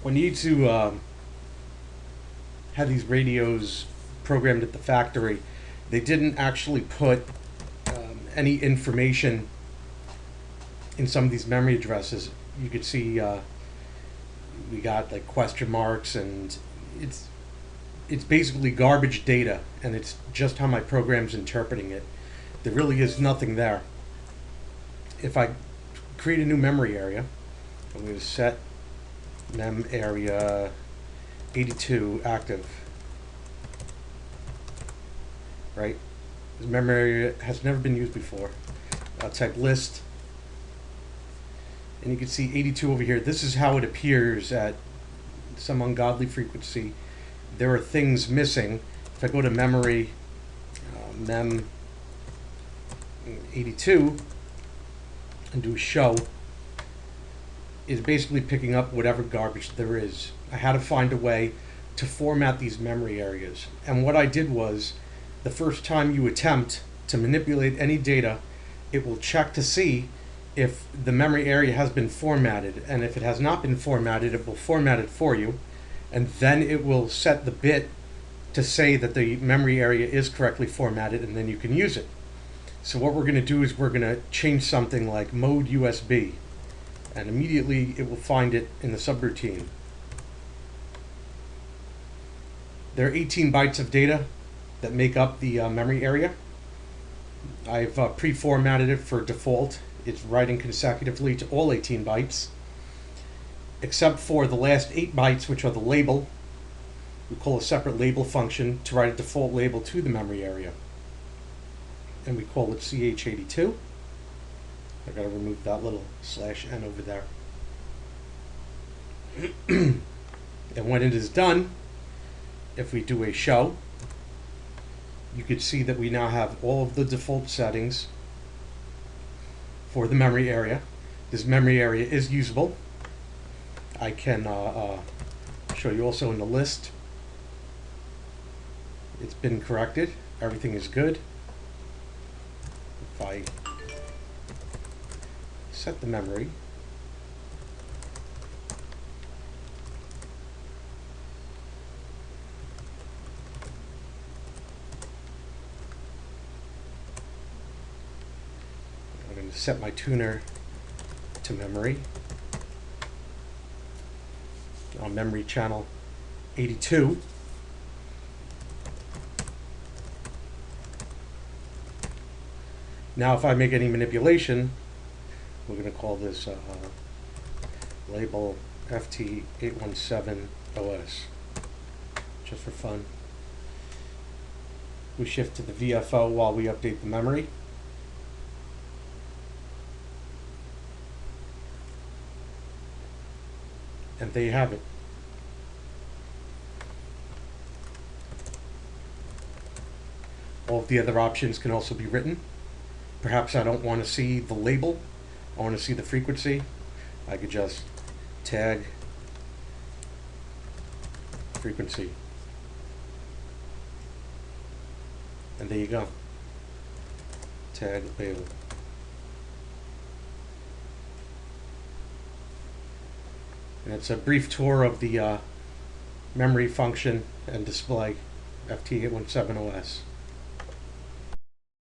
when you need to have these radios programmed at the factory, they didn't actually put any information in some of these memory addresses. You could see we got like question marks, and it's basically garbage data, and it's just how my program's interpreting it. There really is nothing there. If I create a new memory area, I'm going to set mem area 82 active, right? This memory area has never been used before. I'll type list, and you can see 82 over here. This is how it appears at some ungodly frequency. There are things missing. If I go to memory, mem 82, and do show, is basically picking up whatever garbage there is. I had to find a way to format these memory areas. And what I did was, the first time you attempt to manipulate any data, it will check to see if the memory area has been formatted. And if it has not been formatted, it will format it for you. And then it will set the bit to say that the memory area is correctly formatted, and then you can use it. So what we're going to do is we're going to change something like mode USB, and immediately it will find it in the subroutine. There are 18 bytes of data that make up the memory area. I've pre-formatted it for default. It's writing consecutively to all 18 bytes, except for the last 8 bytes, which are the label. We call a separate label function to write a default label to the memory area, and we call it ch82. I gotta remove that little /n over there. And when it is done, if we do a show, you could see that we now have all of the default settings for the memory area. This memory area is usable. I can show you also in the list. It's been corrected. Everything is good. If I set the memory, I'm going to set my tuner to memory on memory channel 82. Now if I make any manipulation, we're going to call this label FT817OS, just for fun. We shift to the VFO while we update the memory. And there you have it. All of the other options can also be written. Perhaps I don't want to see the label, I want to see the frequency. I could just tag frequency. And there you go. Tag label. And it's a brief tour of the memory function and display FT817OS.